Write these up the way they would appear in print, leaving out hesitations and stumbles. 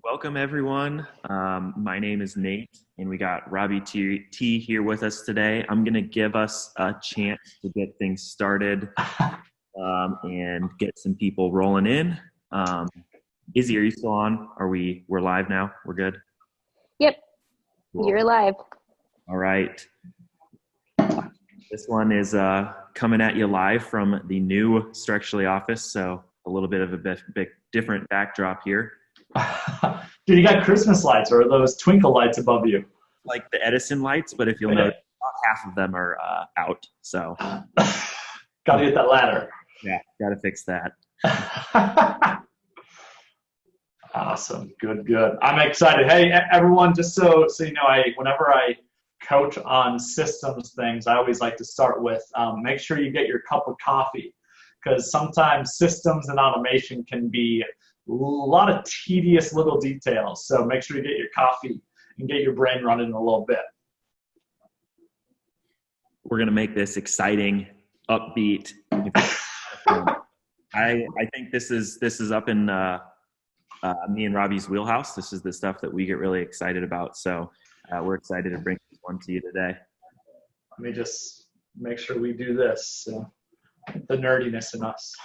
Welcome, everyone. My name is Nate, and we got Robbie T here with us today. I'm going to give us a chance to get things started and get some people rolling in. Izzy, are you still on? We're live now? We're good? Yep, Cool. you're live. All right. This one is coming at you live from the new Structurally office, so a little bit of a bit different backdrop here. Dude, you got Christmas lights or those twinkle lights above you? Like the Edison lights, but if you'll notice, about half of them are out. So, Gotta get that ladder. yeah, got to fix that. Awesome, good. I'm excited. Hey, everyone, just so you know, whenever I coach on systems things, I always like to start with make sure you get your cup of coffee, because sometimes systems and automation can be a lot of tedious little details. So make sure you get your coffee and get your brain running a little bit. We're gonna make this exciting, upbeat. I think this is up in me and Robbie's wheelhouse. This is the stuff that we get really excited about. So we're excited to bring this one to you today. Let me just make sure we do this. The nerdiness in us.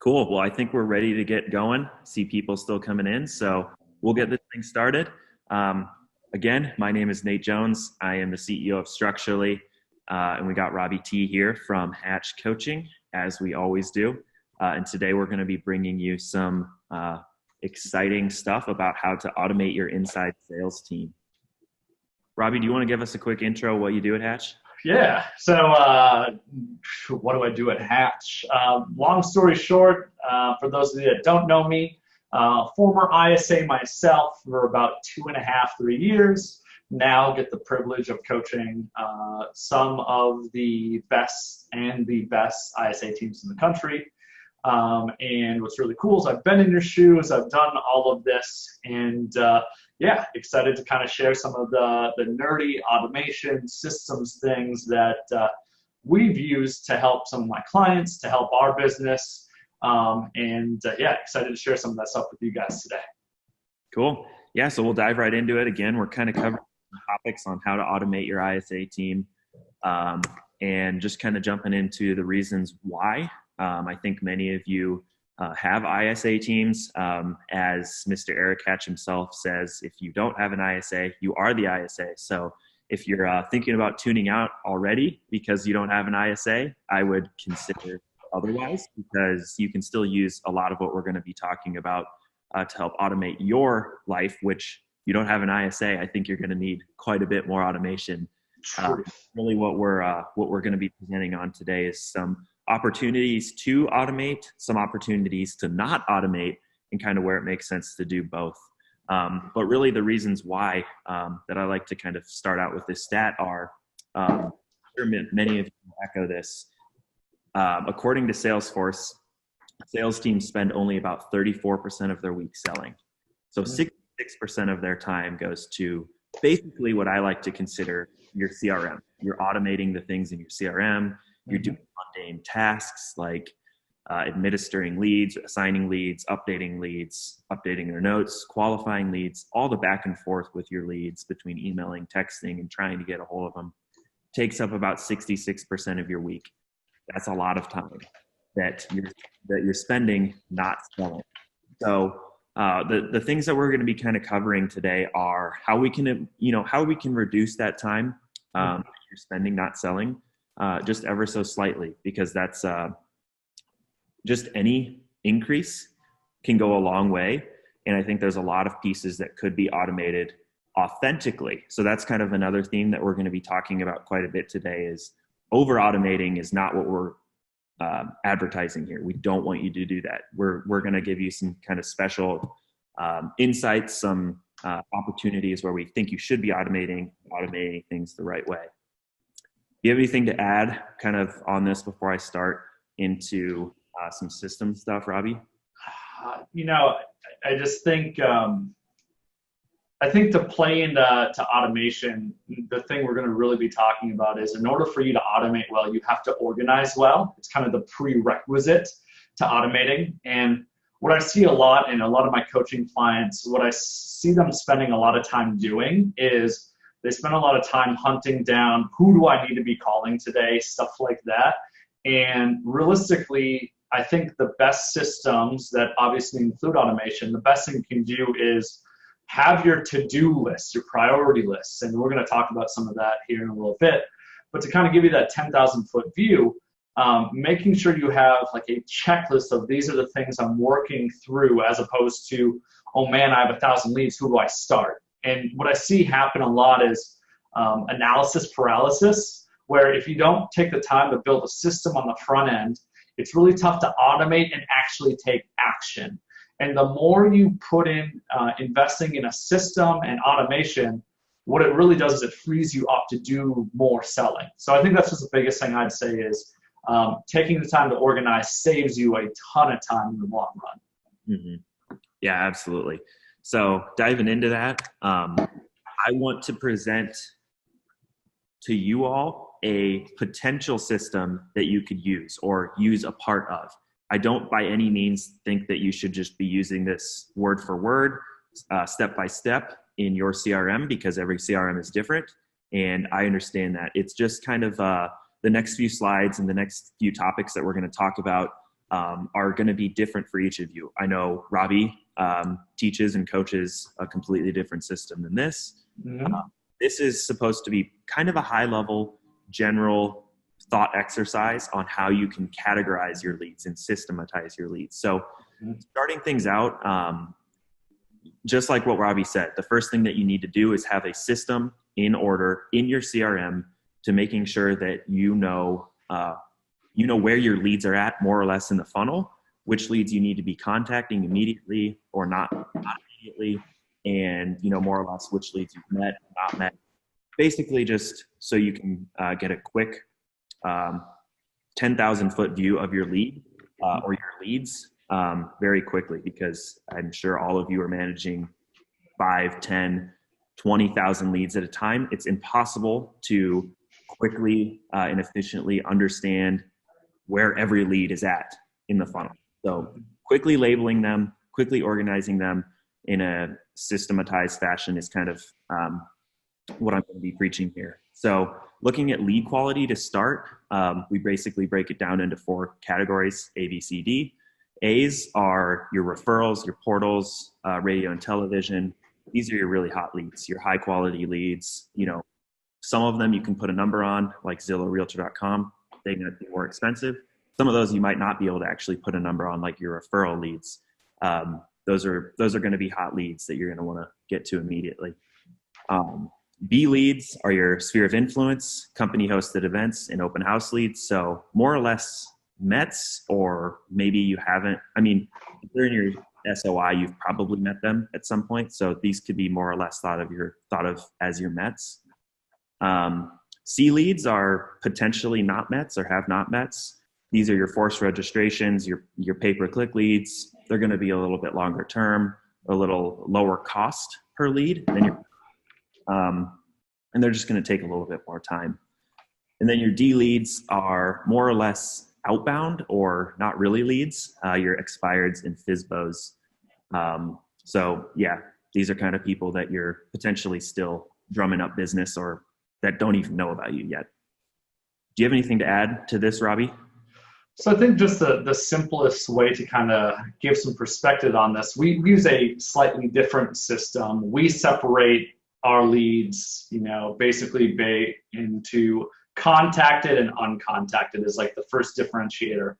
Cool. Well, I think we're ready to get going. See people still coming in, so we'll get this thing started. Again, my name is Nate Jones. I am the CEO of Structurally, and we got Robbie T here from Hatch Coaching, as we always do. And today we're going to be bringing you some exciting stuff about how to automate your inside sales team. Robbie, do you want to give us a quick intro what you do at Hatch? Yeah. So what do I do at Hatch? Long story short, for those of you that don't know me, former ISA myself for about 2.5, 3 years. Now get the privilege of coaching some of the best ISA teams in the country. And what's really cool is I've been in your shoes. I've done all of this, and yeah, excited to kind of share some of the nerdy automation systems things that we've used to help some of my clients, to help our business. Yeah, excited to share some of that stuff with you guys today. Cool. Yeah, so we'll dive right into it. Again, we're kind of covering topics on how to automate your ISA team, and just kind of jumping into the reasons why. I think many of you have ISA teams. As Mr. Eric Hatch himself says, if you don't have an ISA, you are the ISA. So if you're thinking about tuning out already because you don't have an ISA, I would consider otherwise, because you can still use a lot of what we're going to be talking about to help automate your life, which you don't have an ISA. I think you're going to need quite a bit more automation. Really what we're going to be presenting on today is some opportunities to automate, some opportunities to not automate, and kind of where it makes sense to do both. But really the reasons why that I like to kind of start out with this stat are, many of you echo this. According to Salesforce, sales teams spend only about 34% of their week selling. So 66% of their time goes to basically what I like to consider your CRM. You're automating the things in your CRM. You're doing mundane tasks like administering leads, assigning leads, updating their notes, qualifying leads, all the back and forth with your leads between emailing, texting, and trying to get a hold of them takes up about 66% of your week. That's a lot of time that you're spending not selling. So the things that we're going to be kind of covering today are how we can reduce that time you're spending not selling, just ever so slightly, because that's just any increase can go a long way. And I think there's a lot of pieces that could be automated authentically. So that's kind of another theme that we're going to be talking about quite a bit today. Is over automating is not what we're advertising here. We don't want you to do that. We're going to give you some kind of special insights, some opportunities where we think you should be automating things the right way. Do you have anything to add kind of on this before I start into some system stuff, Robbie? I just think I think to play into automation, the thing we're going to really be talking about is, in order for you to automate well, you have to organize well. It's kind of the prerequisite to automating. And what I see a lot in a lot of my coaching clients, what I see them spending a lot of time doing is they spend a lot of time hunting down who do I need to be calling today, stuff like that. And realistically, I think the best systems that obviously include automation, the best thing you can do is have your to-do lists, your priority lists. And we're going to talk about some of that here in a little bit. But to kind of give you that 10,000 foot view, making sure you have like a checklist of these are the things I'm working through, as opposed to, oh man, I have 1,000 leads, who do I start? And what I see happen a lot is analysis paralysis, where if you don't take the time to build a system on the front end, it's really tough to automate and actually take action. And the more you put in investing in a system and automation, what it really does is it frees you up to do more selling. So I think that's just the biggest thing I'd say is taking the time to organize saves you a ton of time in the long run. Mm-hmm. Yeah, absolutely. So diving into that, I want to present to you all a potential system that you could use or use a part of. I don't by any means think that you should just be using this word for word, step by step in your CRM, because every CRM is different. And I understand that. It's just kind of the next few slides and the next few topics that we're going to talk about are going to be different for each of you. I know Robbie teaches and coaches a completely different system than this. Mm-hmm. This is supposed to be kind of a high level, general thought exercise on how you can categorize your leads and systematize your leads. So starting things out, just like what Robbie said, the first thing that you need to do is have a system in order in your CRM to making sure that you know where your leads are at more or less in the funnel, which leads you need to be contacting immediately or not immediately, and more or less which leads you've met, not met. Basically just so you can get a quick 10,000 foot view of your lead or your leads very quickly, because I'm sure all of you are managing 5, 10, 20,000 leads at a time. It's impossible to quickly and efficiently understand where every lead is at in the funnel. So quickly labeling them, quickly organizing them in a systematized fashion is kind of what I'm going to be preaching here. So looking at lead quality to start, we basically break it down into 4 categories, A, B, C, D. A's are your referrals, your portals, radio and television. These are your really hot leads, your high quality leads. Some of them you can put a number on, like Zillow, Realtor.com. They might be more expensive. Some of those you might not be able to actually put a number on, like your referral leads. Those are going to be hot leads that you're going to want to get to immediately. B leads are your sphere of influence, company hosted events, and open house leads. So more or less Mets, or maybe you haven't. I mean, if they're in your SOI, you've probably met them at some point. So these could be more or less thought of as your Mets. C leads are potentially not Mets or have not Mets. These are your forced registrations, your pay-per-click leads. They're going to be a little bit longer term, a little lower cost per lead than your, and they're just going to take a little bit more time. And then your D leads are more or less outbound or not really leads, your expireds and FSBOs. So yeah, these are kind of people that you're potentially still drumming up business or that don't even know about you yet. Do you have anything to add to this, Robbie? So I think just the simplest way to kind of give some perspective on this, we use a slightly different system. We separate our leads, basically into contacted and uncontacted is like the first differentiator.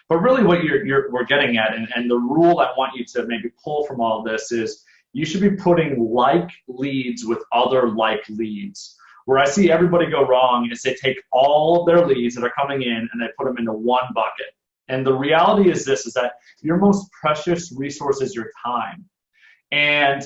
But really what we're getting at, and the rule I want you to maybe pull from all of this is you should be putting like leads with other like leads. Where I see everybody go wrong is they take all of their leads that are coming in and they put them into one bucket. And the reality is this, is that your most precious resource is your time. And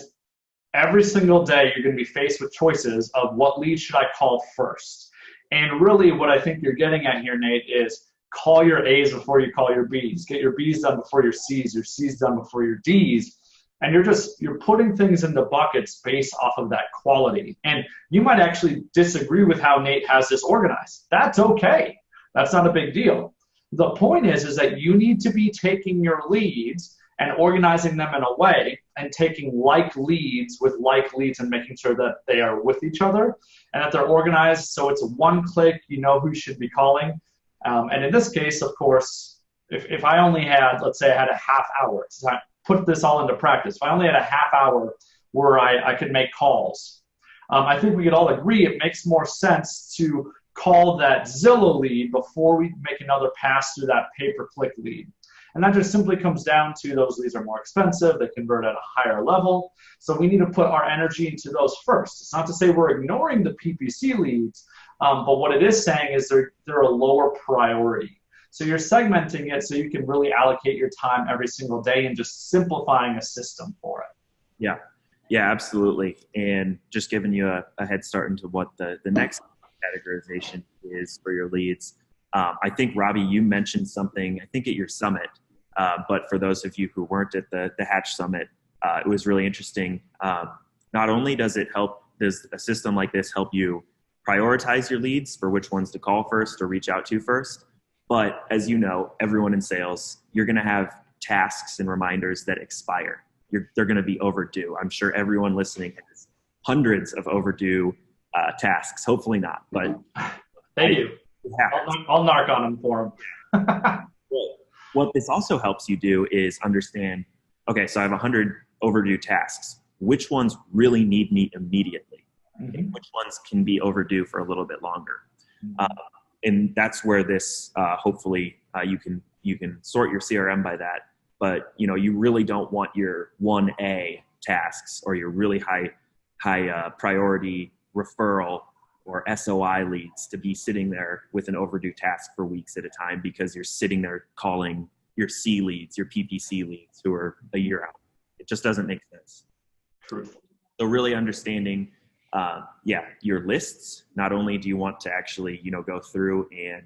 every single day you're going to be faced with choices of what lead should I call first. And really what I think you're getting at here, Nate, is call your A's before you call your B's. Get your B's done before your C's done before your D's. And you're putting things into buckets based off of that quality. And you might actually disagree with how Nate has this organized. That's okay. That's not a big deal. The point is that you need to be taking your leads and organizing them in a way and taking like leads with like leads and making sure that they are with each other and that they're organized so it's one click, you know who you should be calling. And in this case, of course, if I only had, let's say I had a half hour to put this all into practice, if I only had a half hour where I could make calls, I think we could all agree it makes more sense to call that Zillow lead before we make another pass through that pay-per-click lead. And that just simply comes down to those leads are more expensive, they convert at a higher level. So we need to put our energy into those first. It's not to say we're ignoring the PPC leads, but what it is saying is they're a lower priority. So you're segmenting it so you can really allocate your time every single day and just simplifying a system for it. Yeah, absolutely. And just giving you a head start into what the next categorization is for your leads. I think, Robbie, you mentioned something, I think at your summit, but for those of you who weren't at the Hatch Summit, it was really interesting. Not only does a system like this help you prioritize your leads for which ones to call first or reach out to first, but as you know, everyone in sales, you're going to have tasks and reminders that expire. They're going to be overdue. I'm sure everyone listening has hundreds of overdue tasks. Hopefully not, but they do. I'll narc on them for them. What this also helps you do is understand, okay, so I have 100 overdue tasks. Which ones really need me immediately? And which ones can be overdue for a little bit longer? And that's where this, hopefully, you can sort your CRM by that. But you really don't want your 1A tasks or your really high priority referral or SOI leads to be sitting there with an overdue task for weeks at a time because you're sitting there calling your C leads, your PPC leads who are a year out. It just doesn't make sense. True. So really understanding, your lists. Not only do you want to actually, go through and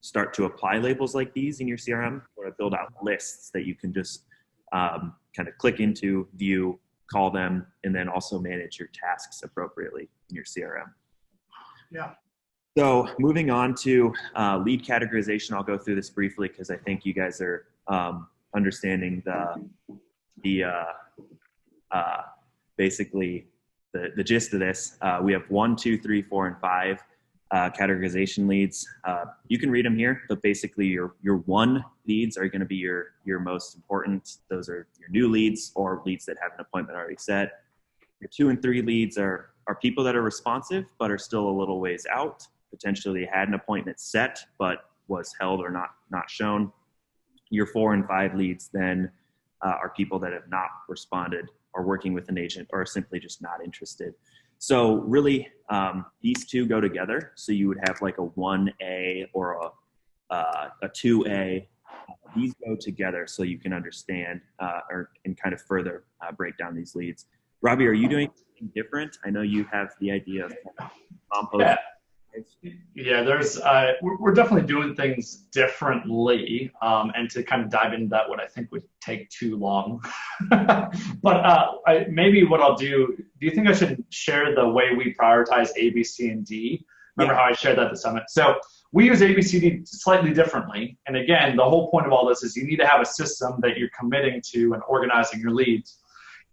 start to apply labels like these in your CRM, or to build out lists that you can just kind of click into, view, call them, and then also manage your tasks appropriately in your CRM. Yeah. So moving on to lead categorization, I'll go through this briefly because I think you guys are understanding basically the gist of this. We have 1, 2, 3, 4, and 5 categorization leads. You can read them here, but basically your 1 leads are going to be your most important. Those are your new leads or leads that have an appointment already set. Your 2 and 3 leads are people that are responsive but are still a little ways out. Potentially had an appointment set but was held or not shown. Your 4 and 5 leads then are people that have not responded or working with an agent or are simply just not interested. So really, these two go together. So you would have like a 1A or a 2A. These go together so you can understand and kind of further break down these leads. Robbie, are you doing something different? I know you have the idea of compost. Yeah, we're definitely doing things differently, and to kind of dive into that, what I think would take too long. But maybe what I'll do you think I should share the way we prioritize A, B, C, and D? Remember how I shared that at the summit? So we use A, B, C, D slightly differently. And again, the whole point of all this is you need to have a system that you're committing to and organizing your leads.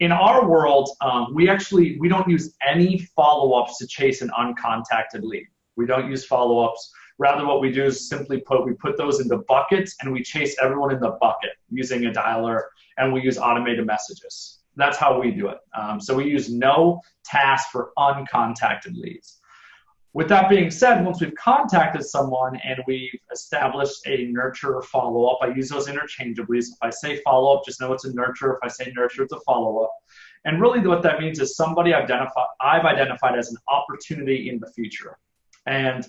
In our world, we don't use any follow-ups to chase an uncontacted lead. We don't use follow-ups. Rather, what we do is simply put those into buckets and we chase everyone in the bucket using a dialer, and we use automated messages. That's how we do it. So we use no task for uncontacted leads. With that being said, once we've contacted someone and we've established a nurture or follow-up, I use those interchangeably. So if I say follow-up, just know it's a nurture. If I say nurture, it's a follow-up. And really what that means is somebody I've identified as an opportunity in the future. And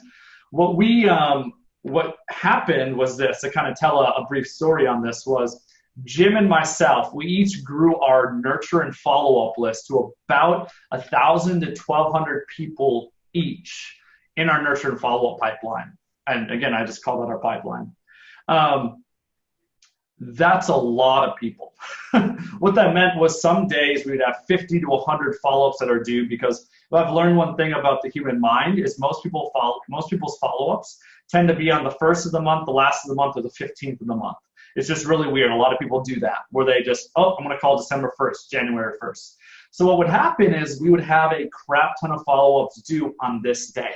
what happened was this, to kind of tell a brief story on this, was Jim and myself, we each grew our nurture and follow-up list to about 1,000 to 1,200 people each in our nurture and follow-up pipeline. And again, I just call that our pipeline. That's a lot of people. What that meant was some days we'd have 50 to 100 follow-ups that are due, because if I've learned one thing about the human mind is most people's follow-ups tend to be on the 1st of the month, the last of the month, or the 15th of the month. It's just really weird. A lot of people do that where they just, oh, I'm going to call December 1st, January 1st. So what would happen is we would have a crap ton of follow-ups due on this day.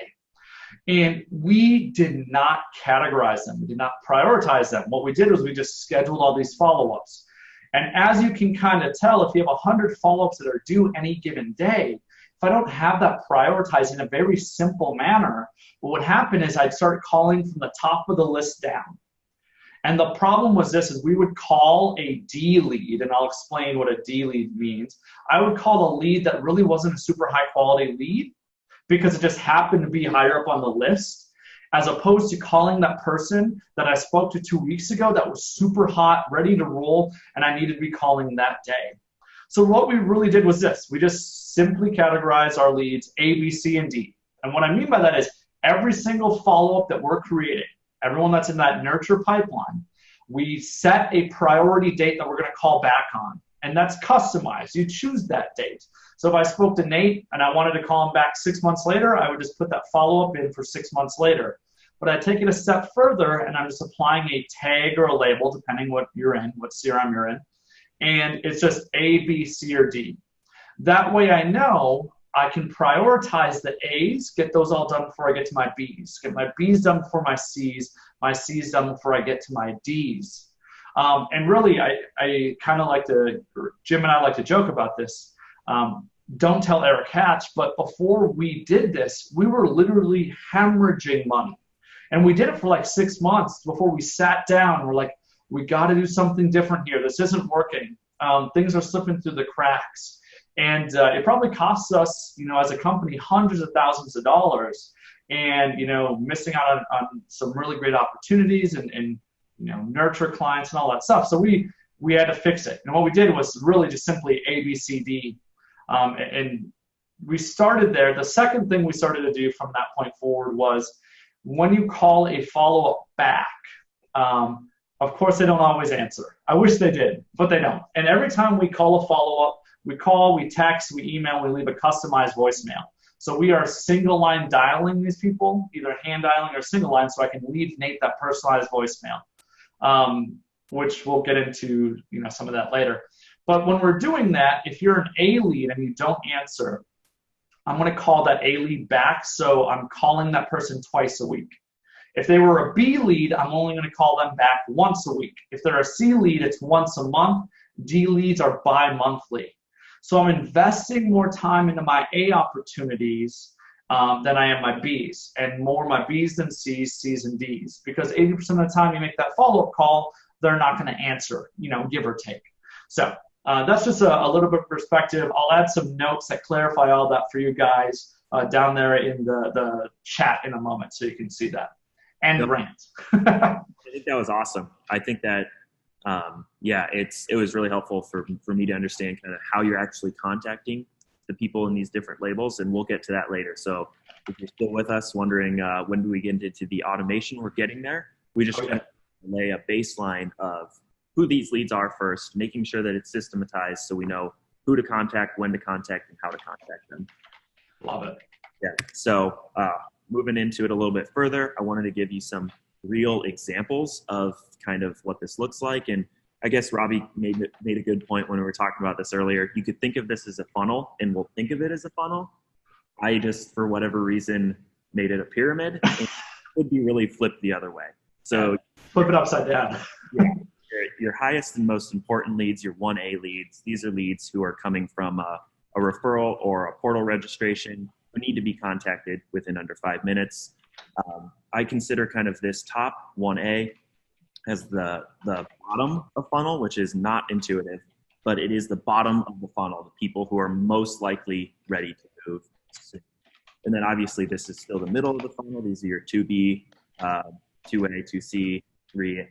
And we did not categorize them. We did not prioritize them. What we did was we just scheduled all these follow-ups. And as you can kind of tell, if you have 100 follow-ups that are due any given day, if I don't have that prioritized in a very simple manner, what would happen is I'd start calling from the top of the list down. And the problem was this, is we would call a D lead, and I'll explain what a D lead means. I would call a lead that really wasn't a super high quality lead because it just happened to be higher up on the list, as opposed to calling that person that I spoke to 2 weeks ago that was super hot, ready to roll, and I needed to be calling that day. So what we really did was this. We just simply categorized our leads A, B, C, and D. And what I mean by that is every single follow-up that we're creating, everyone that's in that nurture pipeline, we set a priority date that we're going to call back on. And that's customized. You choose that date. So if I spoke to Nate and I wanted to call him back 6 months later, I would just put that follow-up in for 6 months later. But I take it a step further and I'm just applying a tag or a label, depending what you're in, what CRM you're in. And it's just A, B, C, or D. That way I know I can prioritize the A's, get those all done before I get to my B's, get my B's done before my C's done before I get to my D's. And really, I kind of like to, Jim and I like to joke about this. Don't tell Eric Hatch, but before we did this, we were literally hemorrhaging money. And we did it for like 6 months before we sat down. We're like, we got to do something different here. This isn't working. Things are slipping through the cracks. And it probably costs us, as a company, hundreds of thousands of dollars, and, missing out on some really great opportunities and nurture clients and all that stuff. So we had to fix it. And what we did was really just simply A, B, C, D. And we started there. The second thing we started to do from that point forward was when you call a follow-up back, of course, they don't always answer. I wish they did, but they don't. And every time we call a follow-up, we call, we text, we email, we leave a customized voicemail. So we are single line dialing these people, either hand dialing or single line, so I can leave Nate that personalized voicemail, which we'll get into some of that later. But when we're doing that, if you're an A lead and you don't answer, I'm going to call that A lead back, so I'm calling that person twice a week. If they were a B lead, I'm only going to call them back once a week. If they're a C lead, it's once a month. D leads are bi-monthly. So I'm investing more time into my A opportunities than I am my Bs, and more my Bs than Cs, Cs and Ds, because 80% of the time you make that follow-up call, they're not going to answer, give or take. So that's just a little bit of perspective. I'll add some notes that clarify all that for you guys down there in the chat in a moment, so you can see that. And the rant. I think that was awesome. I think that it was really helpful for me to understand kind of how you're actually contacting the people in these different labels, and we'll get to that later. So if you're still with us, wondering when do we get into the automation, we're getting there. We just kind of lay a baseline of who these leads are first, making sure that it's systematized so we know who to contact, when to contact, and how to contact them. Love it. Yeah. So moving into it a little bit further, I wanted to give you some real examples of kind of what this looks like. And I guess Robbie made a good point when we were talking about this earlier. You could think of this as a funnel, and we'll think of it as a funnel. I just, for whatever reason, made it a pyramid. It would be really flipped the other way. So flip it upside down. Yeah, your highest and most important leads, your 1A leads, these are leads who are coming from a referral or a portal registration who need to be contacted within under 5 minutes. I consider kind of this top 1A as the bottom of funnel, which is not intuitive, but it is the bottom of the funnel, the people who are most likely ready to move soon. And then obviously this is still the middle of the funnel. These are your 2B, 2A, 2C, 3A,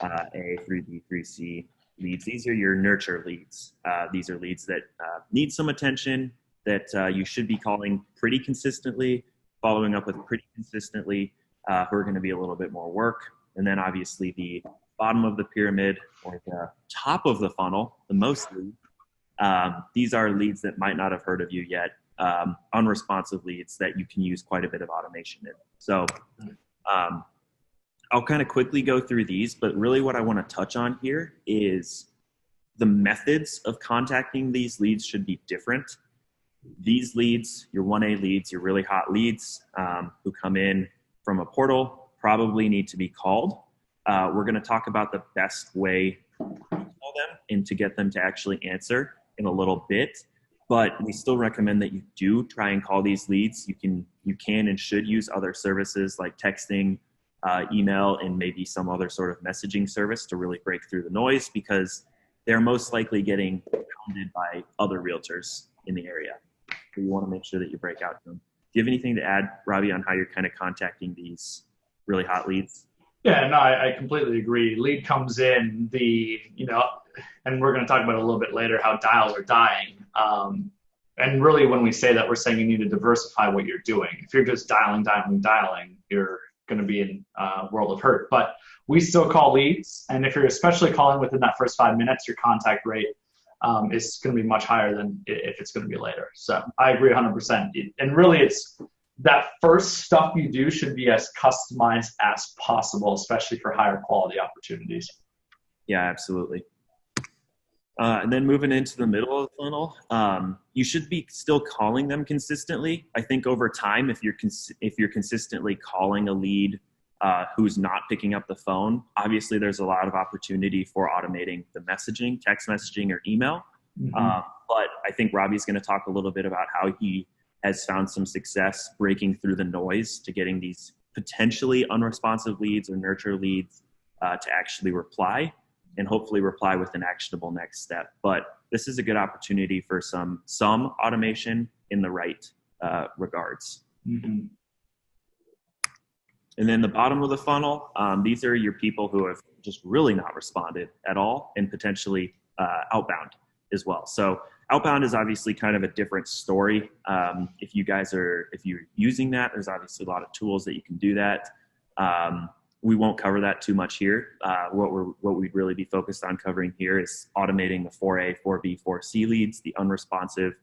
3B, 3C leads. These are your nurture leads. These are leads that need some attention, that you should be calling pretty consistently, following up with pretty consistently, who are going to be a little bit more work. And then obviously the bottom of the pyramid, or the top of the funnel, the most leads, these are leads that might not have heard of you yet, unresponsive leads that you can use quite a bit of automation in. So I'll kind of quickly go through these, but really what I want to touch on here is the methods of contacting these leads should be different. These leads, your 1A leads, your really hot leads who come in from a portal probably need to be called. We're going to talk about the best way to call them and to get them to actually answer in a little bit. But we still recommend that you do try and call these leads. You can and should use other services like texting, email, and maybe some other sort of messaging service to really break through the noise, because they're most likely getting pounded by other realtors in the area. So you want to make sure that you break out to them. Do you have anything to add, Robbie, on how you're kind of contacting these really hot leads? Yeah, no, I completely agree. Lead comes in, and we're going to talk about it a little bit later, how dials are dying. And really, when we say that, we're saying you need to diversify what you're doing. If you're just dialing, you're going to be in a world of hurt. But we still call leads, and if you're especially calling within that first 5 minutes, your contact rate is going to be much higher than if it's going to be later. So I agree 100%. And really, it's that first stuff you do should be as customized as possible, especially for higher quality opportunities. Yeah, absolutely. And then moving into the middle of the funnel, you should be still calling them consistently. I think over time, if you're consistently calling a lead who's not picking up the phone, obviously there's a lot of opportunity for automating the messaging, text messaging, or email. Mm-hmm. But I think Robbie's going to talk a little bit about how he has found some success breaking through the noise to getting these potentially unresponsive leads or nurture leads to actually reply, and hopefully reply with an actionable next step. But this is a good opportunity for some automation in the right regards. Mm-hmm. And then the bottom of the funnel, these are your people who have just really not responded at all, and potentially outbound as well. So outbound is obviously kind of a different story. If you're using that, there's obviously a lot of tools that you can do that. We won't cover that too much here. What we'd really be focused on covering here is automating the 4A, 4B, 4C leads, the unresponsive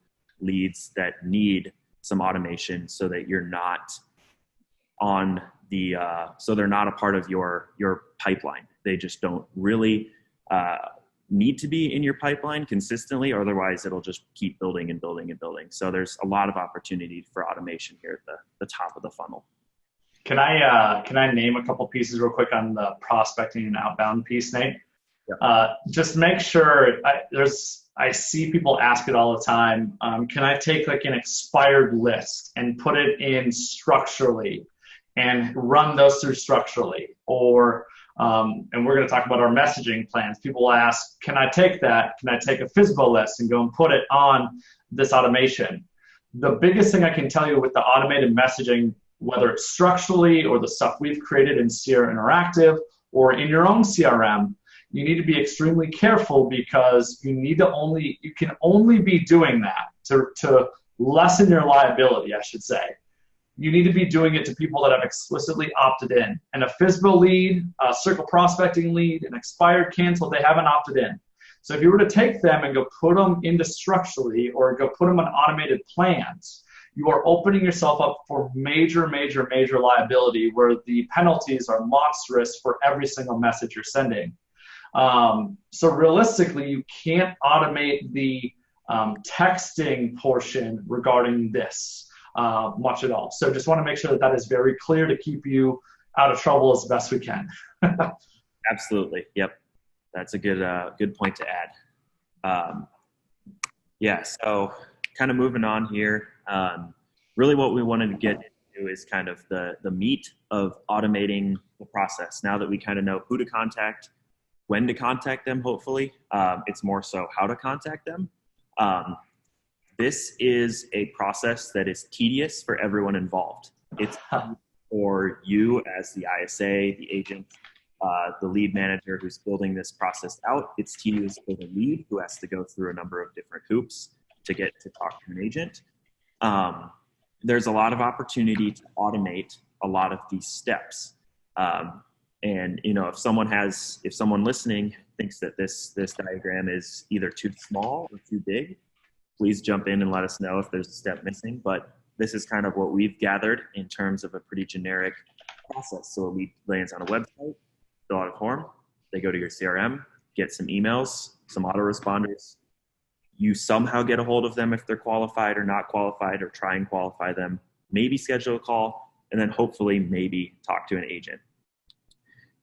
leads that need some automation, so that you're not on the so they're not a part of your pipeline. They just don't really need to be in your pipeline consistently, or otherwise it'll just keep building and building and building. So there's a lot of opportunity for automation here at the top of the funnel. Can I name a couple pieces real quick on the prospecting and outbound piece, Nate? Yep. Just make sure I see people ask it all the time. Can I take like an expired list and put it in structurally and run those through structurally? Or and we're going to talk about our messaging plans. People will ask, can I take that? Can I take a FSBO list and go and put it on this automation? The biggest thing I can tell you with the automated messaging, whether it's structurally or the stuff we've created in Sierra Interactive or in your own CRM, you need to be extremely careful, because you can only be doing that to lessen your liability, I should say. You need to be doing it to people that have explicitly opted in. And a FSBO lead, a circle prospecting lead, an expired cancel, they haven't opted in. So if you were to take them and go put them into structurally, or go put them on automated plans, you are opening yourself up for major, major, major liability, where the penalties are monstrous for every single message you're sending. So realistically, you can't automate the texting portion regarding this much at all. So just want to make sure that is very clear to keep you out of trouble as best we can. Absolutely. Yep. That's a good point to add. Yeah. So kind of moving on here. Really what we wanted to get into is kind of the meat of automating the process. Now that we kind of know who to contact, when to contact them, hopefully, it's more so how to contact them. This is a process that is tedious for everyone involved. It's for you as the ISA, the agent, the lead manager who's building this process out. It's tedious for the lead, who has to go through a number of different hoops to get to talk to an agent. There's a lot of opportunity to automate a lot of these steps. And if someone listening thinks that this diagram is either too small or too big, please jump in and let us know if there's a step missing. But this is kind of what we've gathered in terms of a pretty generic process. So a lead lands on a website, fill out a form, they go to your CRM, get some emails, some autoresponders. You somehow get a hold of them if they're qualified or not qualified, or try and qualify them, maybe schedule a call, and then hopefully maybe talk to an agent.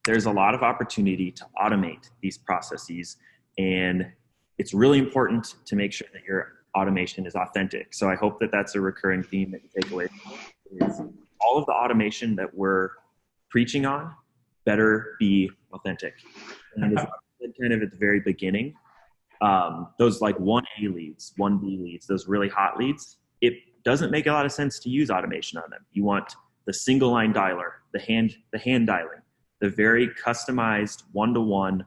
There's a lot of opportunity to automate these processes, and it's really important to make sure that your automation is authentic. So I hope that that's a recurring theme that you take away from is all of the automation that we're preaching on better be authentic. And as I said kind of at the very beginning, those like 1A leads, 1B leads, those really hot leads, it doesn't make a lot of sense to use automation on them. You want the single line dialer, the hand dialing, the very customized one-to-one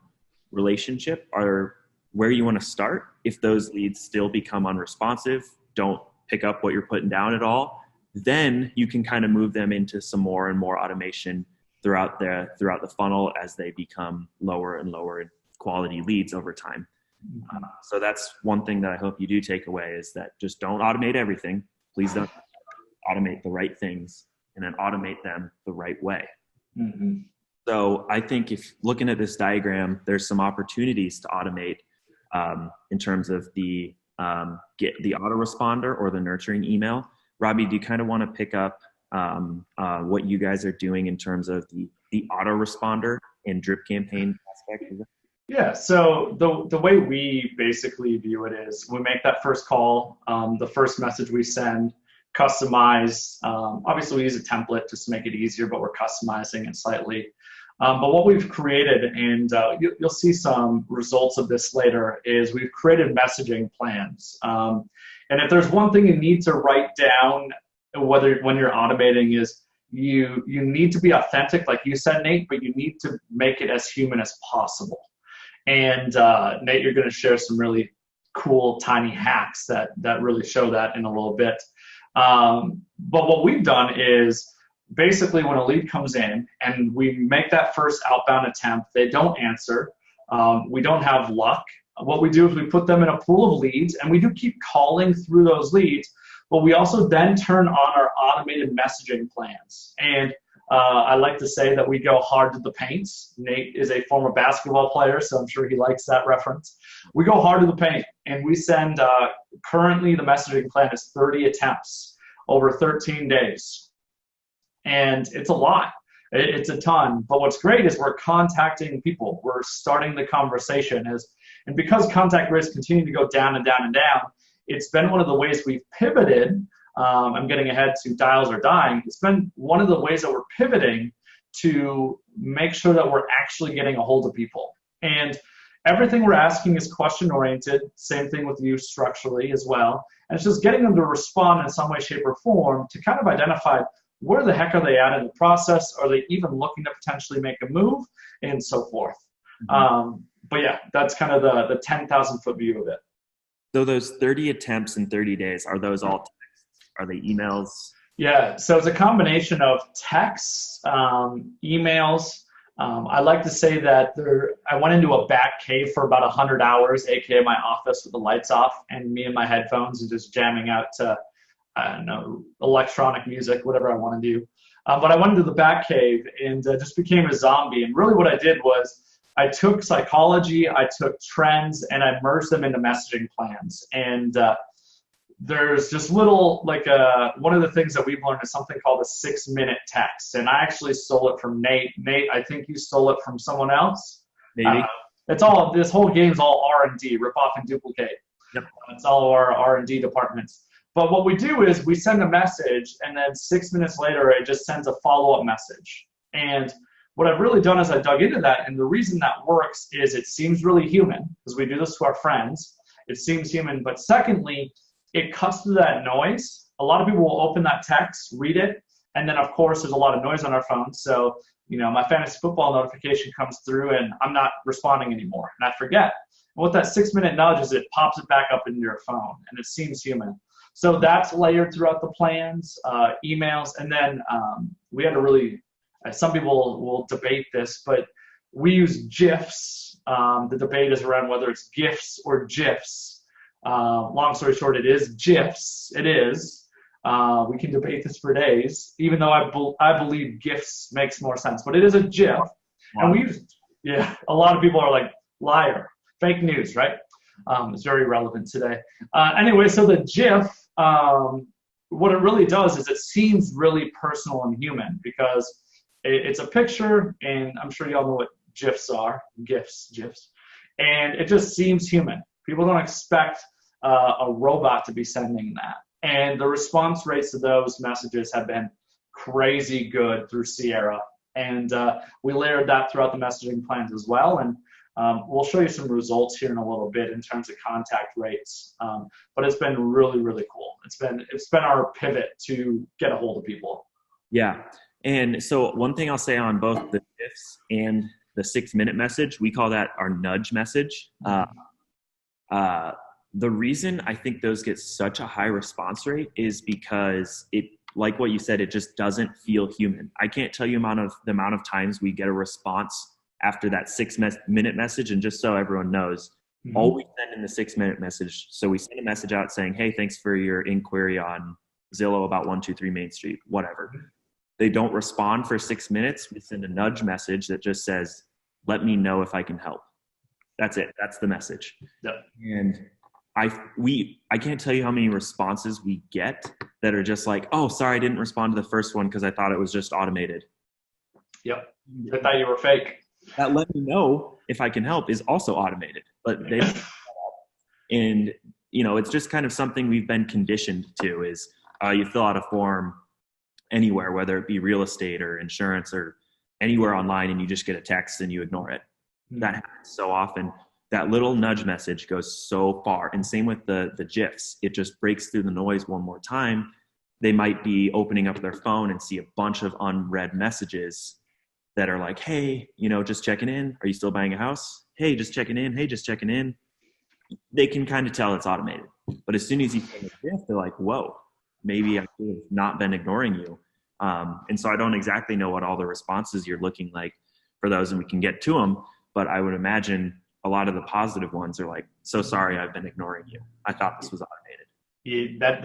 relationship are where you want to start. If those leads still become unresponsive, don't pick up what you're putting down at all, then you can kind of move them into some more and more automation throughout the funnel as they become lower and lower in quality leads over time. So that's one thing that I hope you do take away, is that just don't automate everything. Please don't automate the right things, and then automate them the right way. Mm-hmm. So I think if looking at this diagram, there's some opportunities to automate in terms of the autoresponder or the nurturing email. Robbie, do you kind of want to pick up what you guys are doing in terms of the autoresponder and drip campaign aspect of it? Yeah, so the way we basically view it is we make that first call, the first message we send, customize. Obviously, we use a template just to make it easier, but we're customizing it slightly. But what we've created, and you'll see some results of this later, is we've created messaging plans. And if there's one thing you need to write down, when you're automating, is you need to be authentic, like you said, Nate, but you need to make it as human as possible. And Nate, you're going to share some really cool tiny hacks that really show that in a little bit. But what we've done is basically when a lead comes in and we make that first outbound attempt, they don't answer. We don't have luck. What we do is we put them in a pool of leads, and we do keep calling through those leads, but we also then turn on our automated messaging plans. And I like to say that we go hard to the paint. Nate is a former basketball player, so I'm sure he likes that reference. We go hard to the paint, and we send, currently the messaging plan is 30 attempts over 13 days. And it's a lot. It's a ton. But what's great is we're contacting people. We're starting the conversation. And because contact rates continue to go down and down and down, it's been one of the ways we've pivoted. I'm getting ahead to dials are dying. It's been one of the ways that we're pivoting to make sure that we're actually getting a hold of people. And everything we're asking is question oriented. Same thing with you structurally as well. And it's just getting them to respond in some way, shape, or form to kind of identify where the heck are they at in the process? Are they even looking to potentially make a move, and so forth? Mm-hmm. But yeah, that's kind of the 10,000 foot view of it. So those 30 attempts in 30 days, are those all texts? Are they emails? Yeah, so it's a combination of texts, emails. I like to say that I went into a bat cave for about 100 hours, aka my office with the lights off, and me and my headphones and just jamming out to, I don't know, electronic music, whatever I want to do. But I went into the bat cave and just became a zombie. And really what I did was I took psychology, I took trends, and I merged them into messaging plans. And there's just little, one of the things that we've learned is something called a 6-minute text. And I actually stole it from Nate. Nate, I think you stole it from someone else. Maybe. This whole game's all R&D, rip off and duplicate. Yep. It's all of our R&D departments. But what we do is we send a message, and then 6 minutes later, it just sends a follow-up message. And what I've really done is I dug into that, and the reason that works is it seems really human, because we do this to our friends. It seems human, but secondly, it cuts through that noise. A lot of people will open that text, read it, and then of course there's a lot of noise on our phones. So, my fantasy football notification comes through and I'm not responding anymore, and I forget. And what that 6-minute nudge is, it pops it back up into your phone, and it seems human. So that's layered throughout the plans, emails, and then we had to really, some people will debate this, but we use gifs. The debate is around whether it's gifs or gifs. Long story short, it is gifs. It is. We can debate this for days, even though I believe gifs makes more sense. But it is a GIF, and we use, yeah, a lot of people are like, liar, fake news, right? It's very relevant today. Anyway, so the GIF, what it really does is it seems really personal and human because it's a picture, and I'm sure y'all know what GIFs are, GIFs, and it just seems human. People don't expect a robot to be sending that. And the response rates to those messages have been crazy good through Sierra. And we layered that throughout the messaging plans as well. And we'll show you some results here in a little bit in terms of contact rates. But it's been really, really cool. It's been our pivot to get a hold of people. Yeah. And so one thing I'll say on both the gifs and the 6-minute message, we call that our nudge message. The reason I think those get such a high response rate is because it, like what you said, it just doesn't feel human. I can't tell you the amount of times we get a response after that 6-minute message. And just so everyone knows, all we send in the 6-minute message. So we send a message out saying, hey, thanks for your inquiry on Zillow about 123 Main Street, whatever. They don't respond for 6 minutes. We send a nudge message that just says, let me know if I can help. That's it. That's the message. Yep. And I can't tell you how many responses we get that are just like, oh, sorry, I didn't respond to the first one because I thought it was just automated. Yep. I thought you were fake. That let me know if I can help is also automated, but they and it's just kind of something we've been conditioned to is you fill out a form anywhere, whether it be real estate or insurance or anywhere online, and you just get a text and you ignore it. That happens so often. That little nudge message goes so far. And same with the GIFs. It just breaks through the noise one more time. They might be opening up their phone and see a bunch of unread messages that are like, hey, just checking in. Are you still buying a house? Hey, just checking in. Hey, just checking in. They can kind of tell it's automated. But as soon as you send a GIF, they're like, whoa, maybe I could have not been ignoring you. And so I don't exactly know what all the responses you're looking like for those, and we can get to them. But I would imagine a lot of the positive ones are like, so sorry, I've been ignoring you. I thought this was automated. Yeah,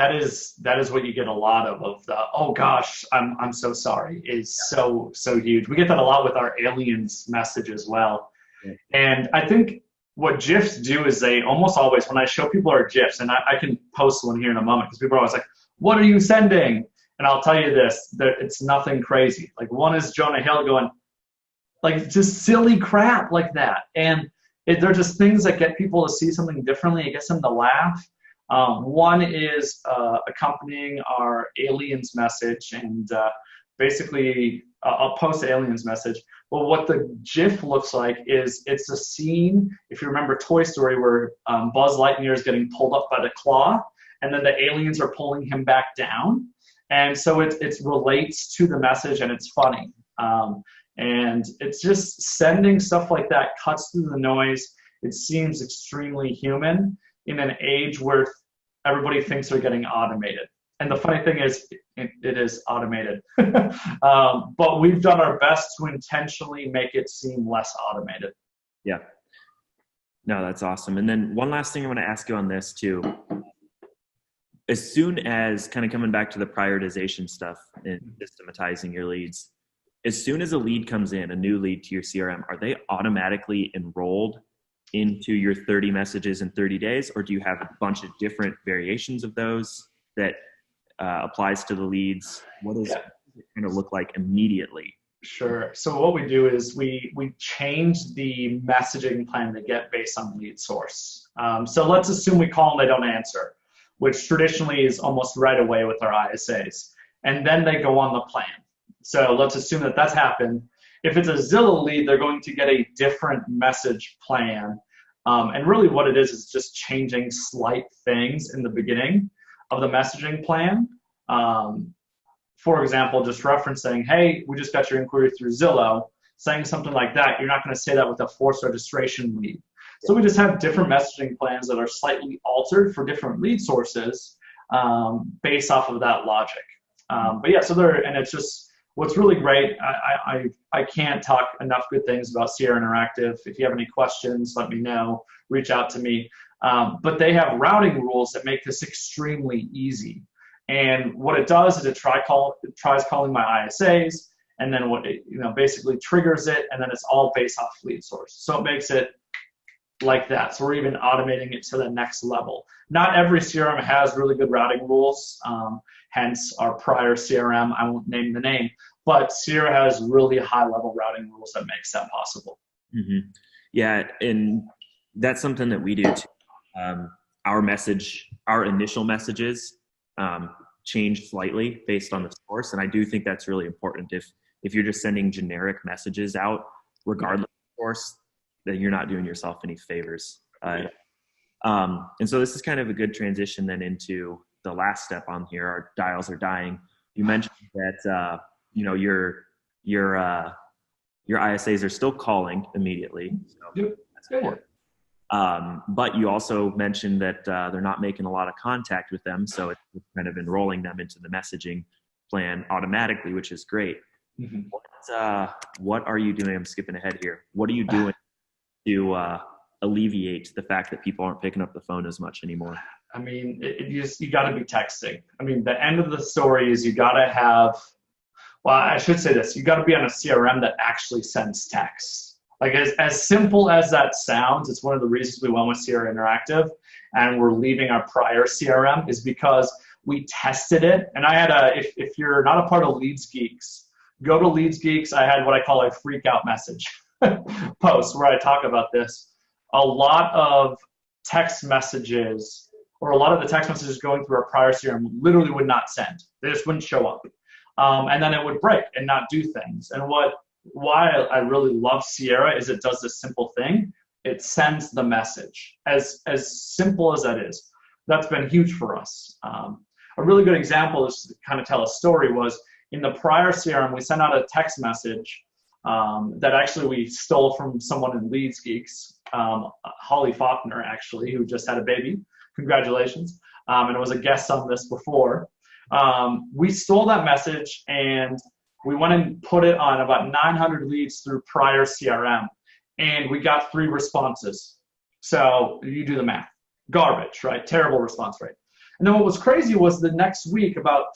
that is what you get a lot of the, oh gosh, I'm so sorry is so huge. We get that a lot with our aliens message as well. Yeah. And I think what GIFs do is they almost always, when I show people our GIFs, and I can post one here in a moment because people are always like, what are you sending? And I'll tell you this, it's nothing crazy. Like one is Jonah Hill going, like just silly crap like that. And they're just things that get people to see something differently. It gets them to laugh. One is accompanying our aliens message, and basically I'll post the aliens message. Well, what the GIF looks like is it's a scene, if you remember Toy Story, where Buzz Lightyear is getting pulled up by the claw, and then the aliens are pulling him back down. And so it relates to the message, and it's funny. And it's just sending stuff like that cuts through the noise. It seems extremely human in an age where everybody thinks they're getting automated. And the funny thing is, it is automated. But we've done our best to intentionally make it seem less automated. Yeah. No, that's awesome. And then one last thing I want to ask you on this too. As soon as, kind of coming back to the prioritization stuff and systematizing your leads, as soon as a lead comes in, a new lead to your CRM, are they automatically enrolled into your 30 messages in 30 days? Or do you have a bunch of different variations of those that applies to the leads? What does it kind of look like immediately? Sure. So what we do is we change the messaging plan to get based on lead source. So let's assume we call them, they don't answer, which traditionally is almost right away with our ISAs. And then they go on the plan. So let's assume that that's happened. If it's a Zillow lead, they're going to get a different message plan. And really what it is just changing slight things in the beginning of the messaging plan. For example, just referencing, hey, we just got your inquiry through Zillow, saying something like that. You're not going to say that with a forced registration lead. So we just have different messaging plans that are slightly altered for different lead sources based off of that logic. But yeah, so and it's just, what's really great, I can't talk enough good things about Sierra Interactive. If you have any questions, let me know, reach out to me. But they have routing rules that make this extremely easy. And what it does is it tries calling my ISAs, and then what it, basically triggers it, and then it's all based off lead source. So it makes it like that. So we're even automating it to the next level. Not every CRM has really good routing rules, hence our prior CRM, I won't name the name, but Sierra has really high level routing rules that makes that possible. Mm-hmm. Yeah, and that's something that we do too. Our initial messages change slightly based on the source, and I do think that's really important. If you're just sending generic messages out, regardless of the source, then you're not doing yourself any favors. And so this is kind of a good transition then into the last step on here. Our dials are dying. You mentioned that your ISAs are still calling immediately. So that's important. But you also mentioned that they're not making a lot of contact with them, so it's kind of enrolling them into the messaging plan automatically, which is great. Mm-hmm. What are you doing? I'm skipping ahead here. What are you doing to alleviate the fact that people aren't picking up the phone as much anymore? I mean, you got to be texting. I mean, the end of the story is you got to have, well, I should say this, you got to be on a CRM that actually sends texts. Like as simple as that sounds, it's one of the reasons we went with Sierra Interactive and we're leaving our prior CRM is because we tested it. And I had if you're not a part of Leads Geeks, go to Leads Geeks. I had what I call a freak out message post where I talk about this. A lot of text messages or a lot of the text messages going through our prior CRM literally would not send. They just wouldn't show up. And then it would break and not do things. And why I really love Sierra is it does this simple thing. It sends the message. As simple as that is. That's been huge for us. A really good example is to kind of tell a story was in the prior CRM, we sent out a text message that actually we stole from someone in Leads Geeks, Holly Faulkner actually, who just had a baby. Congratulations. And was a guest on this before. We stole that message and we went and put it on about 900 leads through prior CRM, and we got 3 responses. So you do the math. Garbage, right? Terrible response rate. And then what was crazy was the next week, about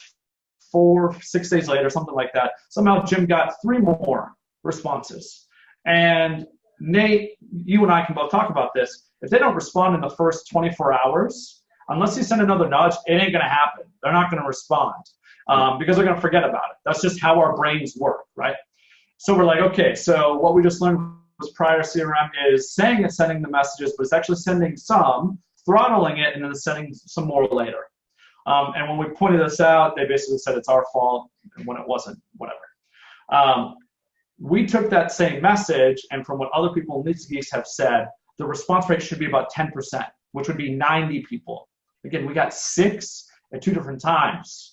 4-6 days later, something like that, somehow Jim got 3 more responses. And Nate, you and I can both talk about this. If they don't respond in the first 24 hours, unless you send another nudge, it ain't going to happen. They're not going to respond because they're going to forget about it. That's just how our brains work, right? So we're like, okay, so what we just learned was prior CRM is saying it's sending the messages, but it's actually sending some, throttling it, and then sending some more later. And when we pointed this out, they basically said it's our fault, and when it wasn't, whatever. We took that same message, and from what other people in Leads Geeks have said, the response rate should be about 10%, which would be 90 people. Again, we got 6 at 2 different times.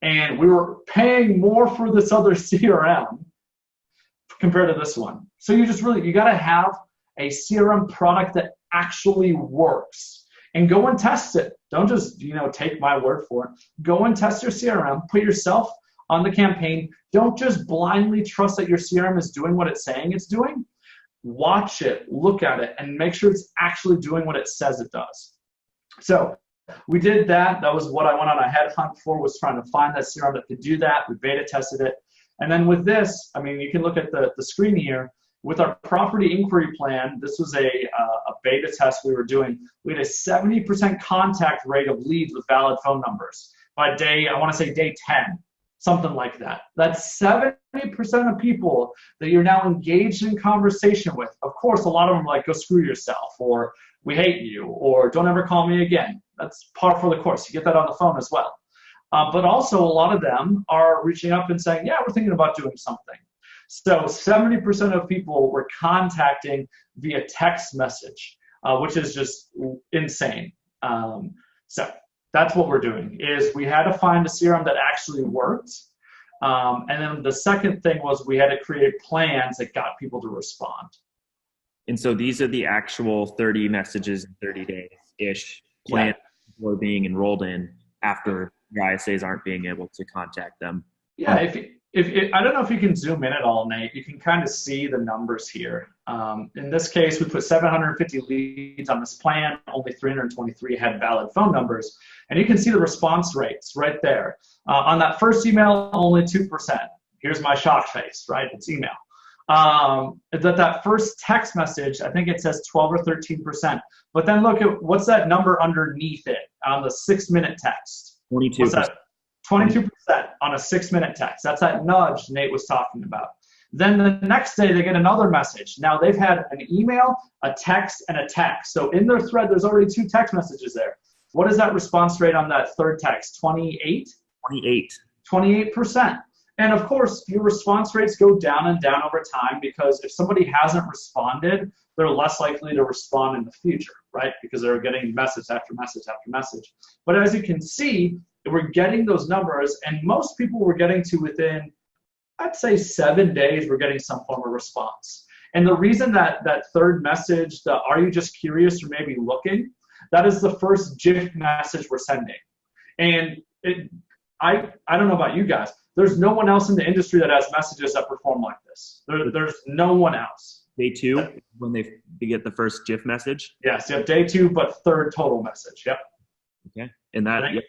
And we were paying more for this other CRM compared to this one. So you got to have a CRM product that actually works. And go and test it. Don't just, take my word for it. Go and test your CRM. Put yourself on the campaign. Don't just blindly trust that your CRM is doing what it's saying it's doing. Watch it, look at it, and make sure it's actually doing what it says it does. So we did that. That was what I went on a headhunt for, was trying to find that CRM that could do that. We beta tested it. And then with this, I mean, you can look at the screen here. With our property inquiry plan, this was a beta test we were doing. We had a 70% contact rate of leads with valid phone numbers. By I want to say day 10, something like that. That's 70% of people that you're now engaged in conversation with. Of course, a lot of them are like, go screw yourself, or we hate you, or don't ever call me again. That's par for the course. You get that on the phone as well. But also a lot of them are reaching up and saying, yeah, we're thinking about doing something. So 70% of people were contacting via text message, which is just insane. So that's what we're doing, is we had to find a CRM that actually worked. And then the second thing was we had to create plans that got people to respond. And so these are the actual 30 messages in 30 days-ish plans people are being enrolled in after your ISAs aren't being able to contact them. Yeah, I don't know if you can zoom in at all, Nate. You can kind of see the numbers here. In this case, we put 750 leads on this plan. Only 323 had valid phone numbers. And you can see the response rates right there. On that first email, only 2%. Here's my shock face, right? It's email. That first text message, I think it says 12 or 13%. But then look at what's that number underneath it on the 6-minute text. 22%. What's that? 22% on a 6-minute text. That's that nudge Nate was talking about. Then the next day they get another message. Now they've had an email, a text, and a text. So in their thread, there's already 2 text messages there. What is that response rate on that third text? 28? 28. 28%. And of course, your response rates go down and down over time because if somebody hasn't responded, they're less likely to respond in the future, right? Because they're getting message after message after message. But as you can see, we're getting those numbers, and most people were getting to within, I'd say 7 days, we're getting some form of response. And the reason that third message, the "Are you just curious or maybe looking?" that is the first GIF message we're sending. And I don't know about you guys, there's no one else in the industry that has messages that perform like this. There's no one else. Day 2, when they get the first GIF message? Yes, you have day 2, but third total message. Yep. Okay. And that, I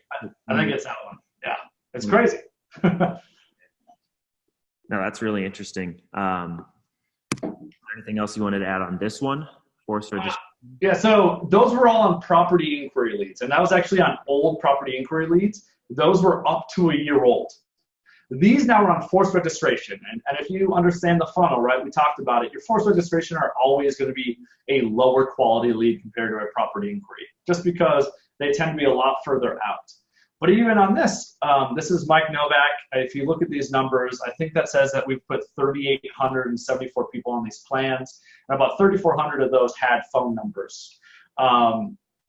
think it's that one. Yeah. It's crazy. No, that's really interesting. Anything else you wanted to add on this one? Forced registration? Yeah, so those were all on property inquiry leads, and that was actually on old property inquiry leads. Those were up to a year old. These now are on forced registration, and if you understand the funnel, right, we talked about it, your forced registration are always going to be a lower quality lead compared to a property inquiry, just because they tend to be a lot further out. But even on this, this is Mike Novak. If you look at these numbers, I think that says that we've put 3,874 people on these plans, and about 3,400 of those had phone numbers.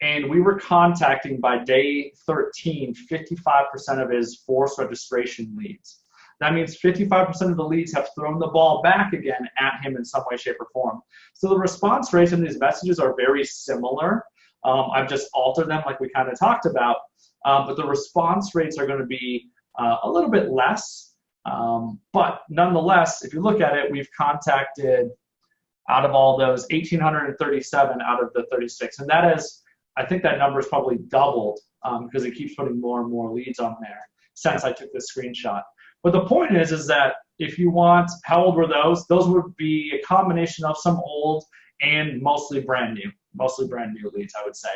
And we were contacting by day 13, 55% of his forced registration leads. That means 55% of the leads have thrown the ball back again at him in some way, shape, or form. So the response rates in these messages are very similar. I've just altered them like we kind of talked about, but the response rates are going to be a little bit less. But nonetheless, if you look at it, we've contacted out of all those 1,837 out of the 36. And that is, I think that number is probably doubled because it keeps putting more and more leads on there since I took this screenshot. But the point is that if you want, how old were those? Those would be a combination of some old and mostly brand new leads, I would say.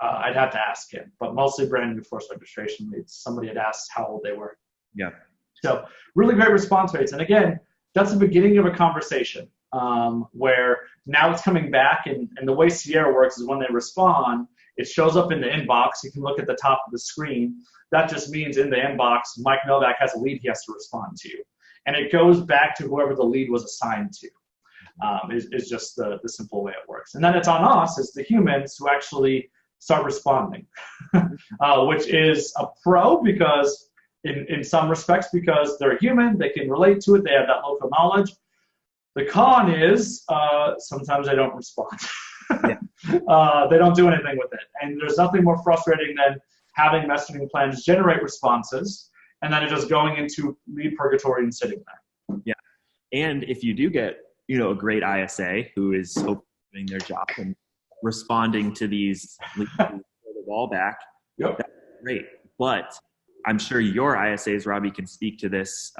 I'd have to ask him, but mostly brand new forced registration leads. Somebody had asked how old they were. Yeah. So really great response rates. And again, that's the beginning of a conversation where now it's coming back, and the way Sierra works is when they respond, it shows up in the inbox. You can look at the top of the screen. That just means in the inbox, Mike Novak has a lead he has to respond to. And it goes back to whoever the lead was assigned to. Is just the simple way it works. And then it's on us as the humans who actually start responding, which is a pro because in some respects, because they're human, they can relate to it, they have that local knowledge. The con is sometimes they don't respond. Yeah. They don't do anything with it. And there's nothing more frustrating than having messaging plans generate responses and then it just going into lead purgatory and sitting there. Yeah. And if you do get a great ISA who is doing their job and responding to these leads the ball back, yep. That's great. But I'm sure your ISAs, Robbie, can speak to this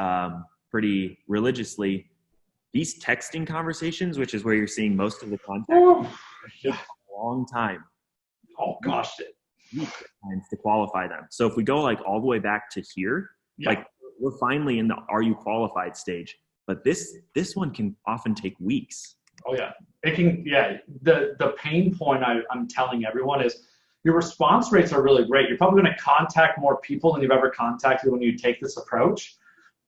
pretty religiously. These texting conversations, which is where you're seeing most of the contact, take a long time. Oh gosh, to qualify them. So if we go like all the way back to here, like we're finally in the "Are you qualified?" stage. But this one can often take weeks. Oh yeah, it can. Yeah, the pain point I'm telling everyone is your response rates are really great. You're probably going to contact more people than you've ever contacted when you take this approach.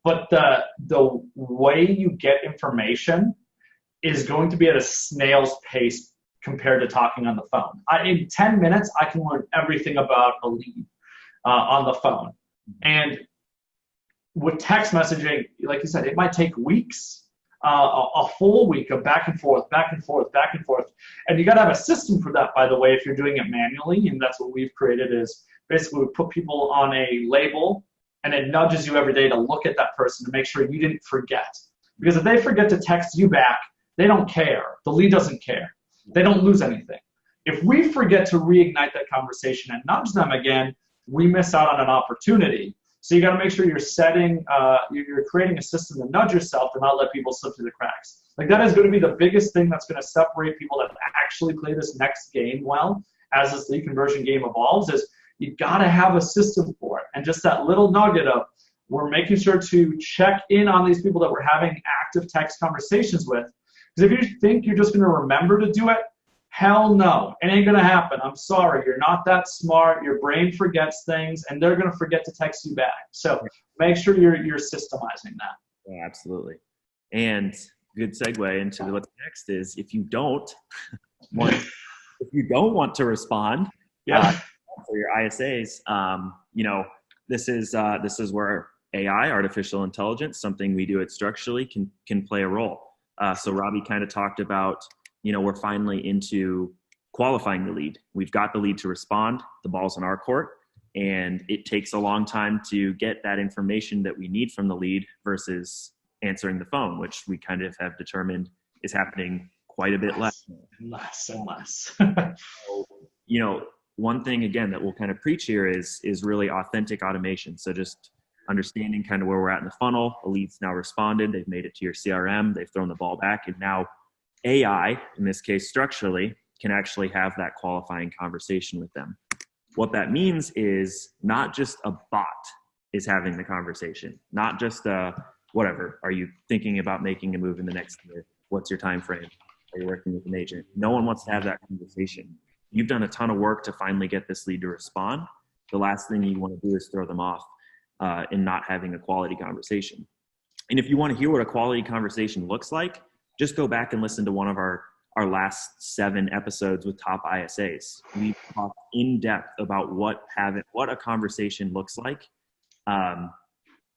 But the way you get information is going to be at a snail's pace compared to talking on the phone. In 10 minutes, I can learn everything about a lead on the phone. And with text messaging, like you said, it might take weeks, a full week of back and forth, back and forth, back and forth. And you got to have a system for that, by the way, if you're doing it manually. And that's what we've created is basically we put people on a label and it nudges you every day to look at that person to make sure you didn't forget. Because if they forget to text you back, they don't care. The lead doesn't care. They don't lose anything. If we forget to reignite that conversation and nudge them again, we miss out on an opportunity. So you got to make sure you're you're creating a system to nudge yourself to not let people slip through the cracks. Like that is going to be the biggest thing that's going to separate people that actually play this next game well as this lead conversion game evolves is you got to have a system for it. And just that little nugget of we're making sure to check in on these people that we're having active text conversations with. Because if you think you're just going to remember to do it, hell no, it ain't going to happen. I'm sorry, you're not that smart. Your brain forgets things, and they're going to forget to text you back. So make sure you're systemizing that. Yeah, absolutely. And good segue into what's next is if you don't want to respond for your ISAs, this is where AI, artificial intelligence, something we do at Structurally, can play a role. So Robbie kind of talked about, we're finally into qualifying the lead. We've got the lead to respond. The ball's in our court, and it takes a long time to get that information that we need from the lead versus answering the phone, which we kind of have determined is happening quite a bit less. Less and less. So, one thing again that we'll kind of preach here is really authentic automation. So just understanding kind of where we're at in the funnel. A lead's now responded. They've made it to your CRM. They've thrown the ball back. And now AI, in this case Structurally, can actually have that qualifying conversation with them. What that means is not just a bot is having the conversation, not just whatever. Are you thinking about making a move in the next year? What's your time frame? Are you working with an agent? No one wants to have that conversation. You've done a ton of work to finally get this lead to respond. The last thing you want to do is throw them off in not having a quality conversation. And if you want to hear what a quality conversation looks like, just go back and listen to one of our last 7 episodes with top ISAs. We talked in depth about what a conversation looks like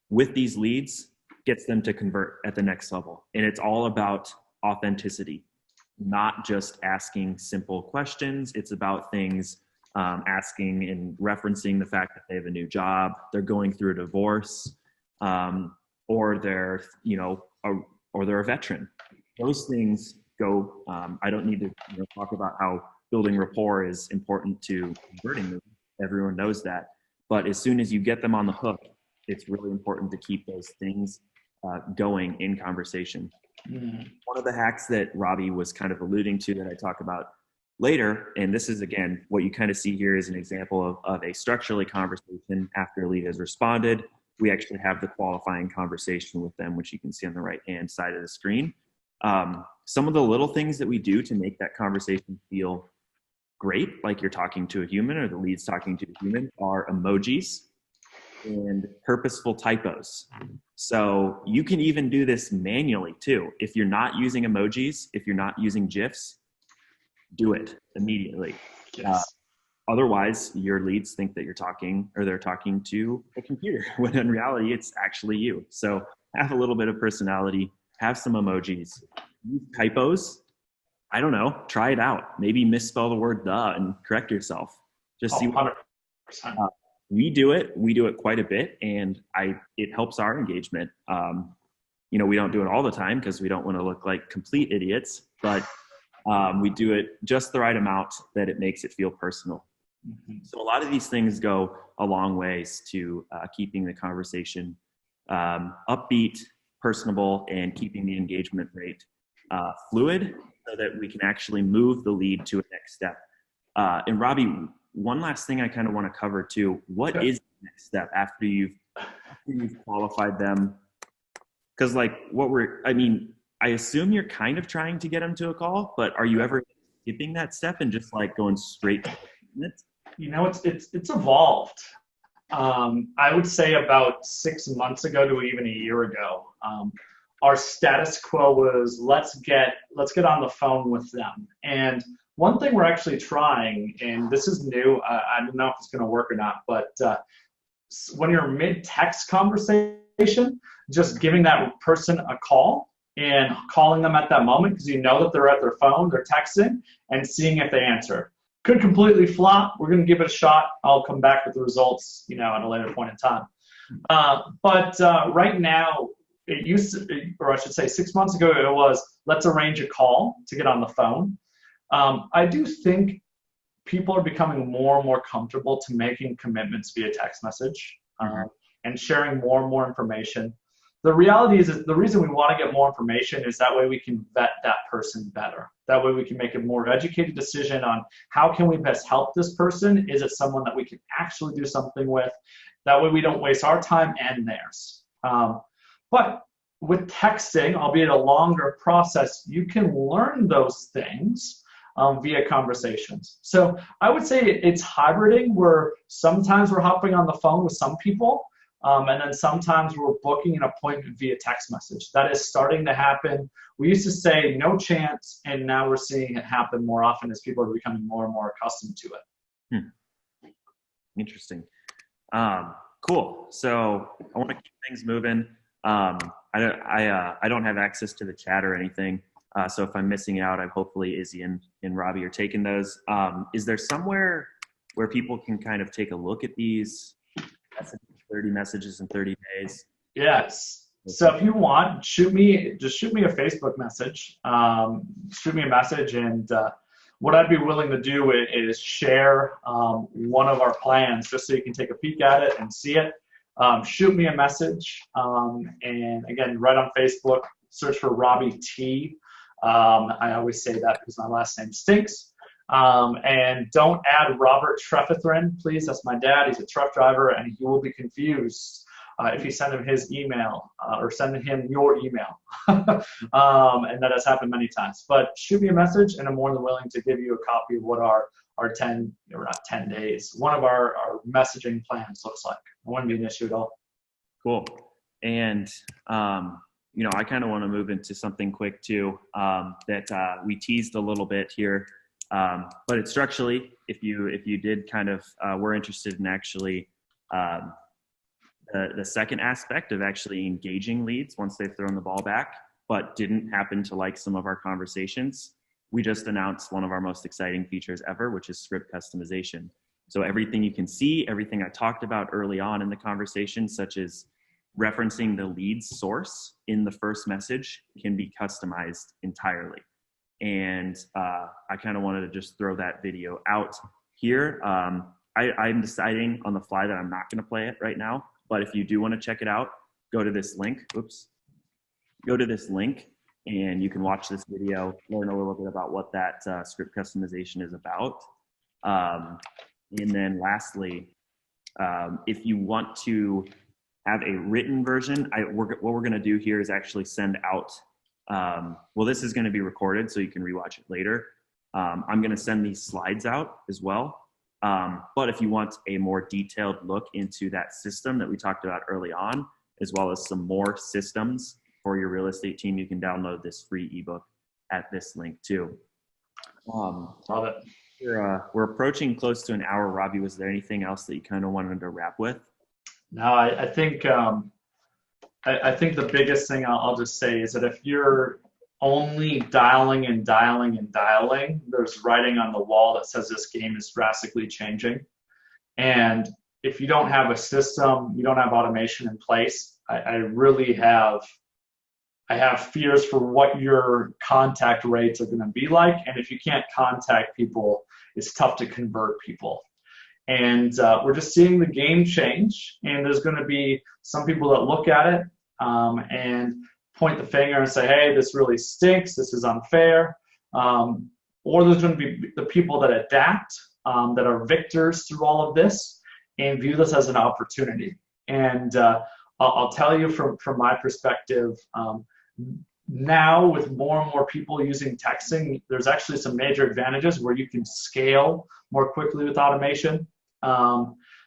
with these leads gets them to convert at the next level. And it's all about authenticity, not just asking simple questions. It's about things asking and referencing the fact that they have a new job, they're going through a divorce, or they're a veteran. Those things go. I don't need to talk about how building rapport is important to converting them. Everyone knows that. But as soon as you get them on the hook, it's really important to keep those things going in conversation. One of the hacks that Robbie was kind of alluding to that I talk about later, and this is again what you kind of see here is an example of a Structurally conversation after a lead has responded. We actually have the qualifying conversation with them, which you can see on the right hand side of the screen. Some of the little things that we do to make that conversation feel great, like you're talking to a human or the lead's talking to a human, are emojis and purposeful typos. So you can even do this manually too. If you're not using emojis, if you're not using gifs, do it immediately. Yes. Otherwise, your leads think that you're talking or they're talking to a computer, when in reality, it's actually you. So have a little bit of personality, have some emojis, use typos. I don't know, try it out. Maybe misspell the word "the" and correct yourself. Just see what 100%. We do it quite a bit, and it helps our engagement. We don't do it all the time because we don't want to look like complete idiots, but we do it just the right amount that it makes it feel personal. Mm-hmm. So a lot of these things go a long ways to keeping the conversation upbeat, personable, and keeping the engagement rate fluid so that we can actually move the lead to a next step. And Robbie, one last thing I kind of want to cover too. What is the next step after you've qualified them? Because I assume you're kind of trying to get them to a call, but are you ever skipping that step and just like going straight to it? It's evolved. I would say about 6 months ago to even a year ago, our status quo was let's get on the phone with them. And one thing we're actually trying, and this is new, I don't know if it's going to work or not, but when you're mid-text conversation, just giving that person a call and calling them at that moment because you know that they're at their phone, they're texting, and seeing if they answer. Could completely flop. We're going to give it a shot. I'll come back with the results, at a later point in time. But right now, it used to, or I should say 6 months ago, it was let's arrange a call to get on the phone. I do think people are becoming more and more comfortable to making commitments via text message and sharing more and more information. The reality is the reason we want to get more information is that way we can vet that person better. That way we can make a more educated decision on how can we best help this person. Is it someone that we can actually do something with? That way we don't waste our time and theirs. But with texting, albeit a longer process, you can learn those things via conversations. So I would say it's hybriding, where sometimes we're hopping on the phone with some people, and then sometimes we're booking an appointment via text message. That is starting to happen. We used to say no chance, and now we're seeing it happen more often as people are becoming more and more accustomed to it. Interesting. Cool. So I want to keep things moving. I don't have access to the chat or anything. So if I'm missing out, I'm hopefully Izzy and Robbie are taking those. Is there somewhere where people can kind of take a look at these 30 messages in 30 days? Yes. So if you want, just shoot me a Facebook message. Shoot me a message, and what I'd be willing to do is share one of our plans just so you can take a peek at it and see it. Shoot me a message, and again, right on Facebook, search for Robbie T. I always say that because my last name stinks. And don't add Robert Trefethrin, please. That's my dad. He's a truck driver, and he will be confused if you send him his email or send him your email. And that has happened many times. But shoot me a message, and I'm more than willing to give you a copy of what our 10, or not 10 days, one of our messaging plans looks like. It wouldn't be an issue at all. Cool. And I kind of want to move into something quick too, that we teased a little bit here, but it's structurally, if you did kind of, we're interested in actually the second aspect of actually engaging leads once they've thrown the ball back, but didn't happen to like some of our conversations. We just announced one of our most exciting features ever, which is script customization. So everything you can see, everything I talked about early on in the conversation, such as referencing the lead source in the first message, can be customized entirely. And I kind of wanted to just throw that video out here. I'm deciding on the fly that I'm not going to play it right now, but if you do want to check it out, go to this link. Go to this link, and you can watch this video, learn a little bit about what that script customization is about. And then lastly, if you want to have a written version, what we're going to do here is actually send out, this is going to be recorded so you can rewatch it later. I'm going to send these slides out as well. But if you want a more detailed look into that system that we talked about early on, as well as some more systems for your real estate team, you can download this free ebook at this link too. Love it. We're approaching close to an hour. Robbie, was there anything else that you kind of wanted to wrap with? No, I think the biggest thing I'll just say is that if you're only dialing and dialing and dialing, there's writing on the wall that says this game is drastically changing. And if you don't have a system, you don't have automation in place, I have fears for what your contact rates are going to be like. And if you can't contact people, it's tough to convert people. And we're just seeing the game change. And there's going to be some people that look at it and point the finger and say, hey, this really stinks. This is unfair. Or there's going to be the people that adapt, that are victors through all of this and view this as an opportunity. And I'll tell you from my perspective, now with more and more people using texting, there's actually some major advantages where you can scale more quickly with automation.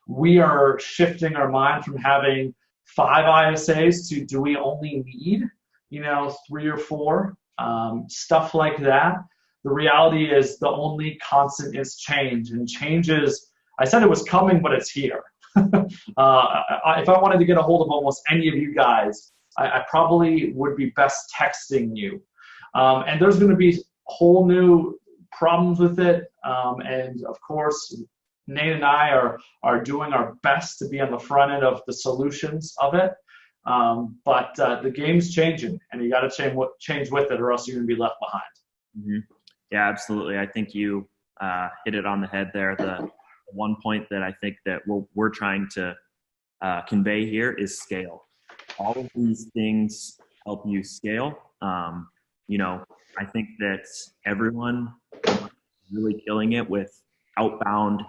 We are shifting our mind from having 5 ISAs to do we only need 3 or 4, stuff like that. The reality is the only constant is change, and change is, I said it was coming, but it's here. If I wanted to get a hold of almost any of you guys, I probably would be best texting you. And there's going to be whole new problems with it. And of course, Nate and I are doing our best to be on the front end of the solutions of it. But the game's changing, and you got to change with it, or else you're going to be left behind. Mm-hmm. Yeah, absolutely. I think you hit it on the head there. The one point that I think that we're trying to convey here is scale. All of these things help you scale. I think that everyone is really killing it with outbound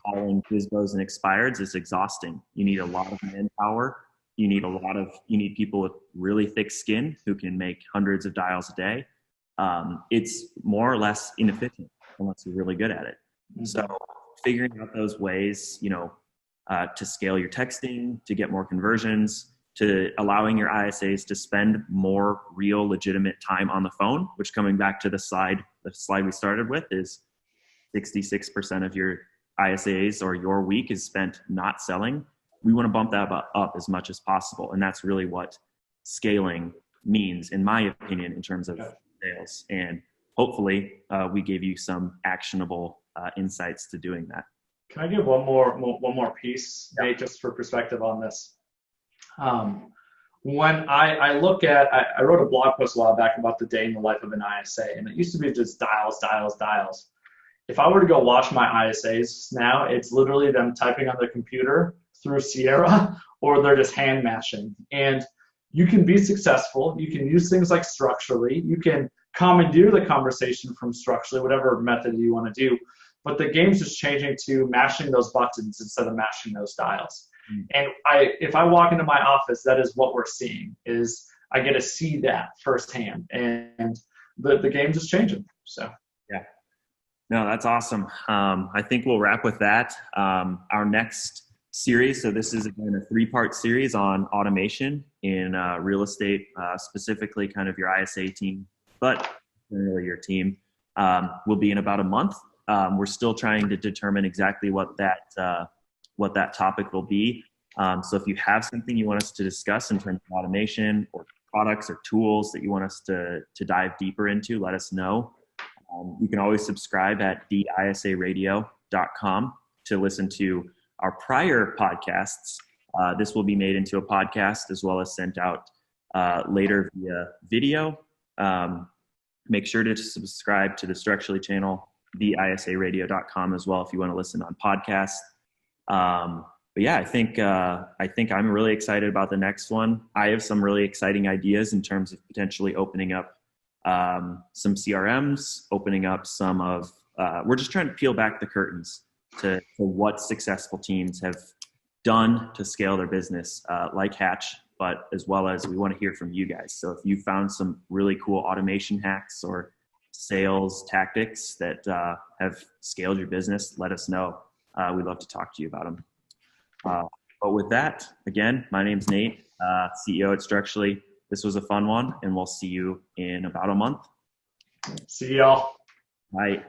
calling FISBOs and expireds. It's exhausting. You need a lot of manpower. You need people with really thick skin who can make hundreds of dials a day. It's more or less inefficient unless you're really good at it. Mm-hmm. So figuring out those ways, to scale your texting, to get more conversions, to allowing your ISAs to spend more real legitimate time on the phone, which, coming back to the slide we started with, is 66% of your ISAs or your week is spent not selling. We want to bump that up as much as possible. And that's really what scaling means, in my opinion, in terms of sales. And hopefully we gave you some actionable insights to doing that. Can I give one more piece, Nate, just for perspective on this? When I look at, I wrote a blog post a while back about the day in the life of an ISA, and it used to be just dials. If I were to go watch my ISAs now, it's literally them typing on their computer through Sierra, or they're just hand mashing. And you can be successful. You can use things like Structurally. You can commandeer the conversation from Structurally, whatever method you want to do. But the game's just changing to mashing those buttons instead of mashing those dials. Mm. And if I walk into my office, that is what we're seeing, is I get to see that firsthand. And the game's just changing. So yeah. No, that's awesome. I think we'll wrap with that. Our next series, so this is again a 3-part series on automation in real estate, specifically kind of your ISA team, but generally your team, will be in about a month. We're still trying to determine exactly what that topic will be. So if you have something you want us to discuss in terms of automation or products or tools that you want us to dive deeper into, let us know. You can always subscribe at theisaradio.com to listen to our prior podcasts. This will be made into a podcast as well as sent out later via video. Make sure to subscribe to the Structurally channel, theisaradio.com as well, if you want to listen on podcasts. But yeah, I think I'm really excited about the next one. I have some really exciting ideas in terms of potentially opening up some CRMs, opening up some of, we're just trying to peel back the curtains to what successful teams have done to scale their business, like Hatch, but as well as we want to hear from you guys. So if you found some really cool automation hacks or sales tactics that have scaled your business, let us know. We'd love to talk to you about them. But with that, again, my name's Nate, CEO at Structurally. This was a fun one, and we'll see you in about a month. See y'all. Bye.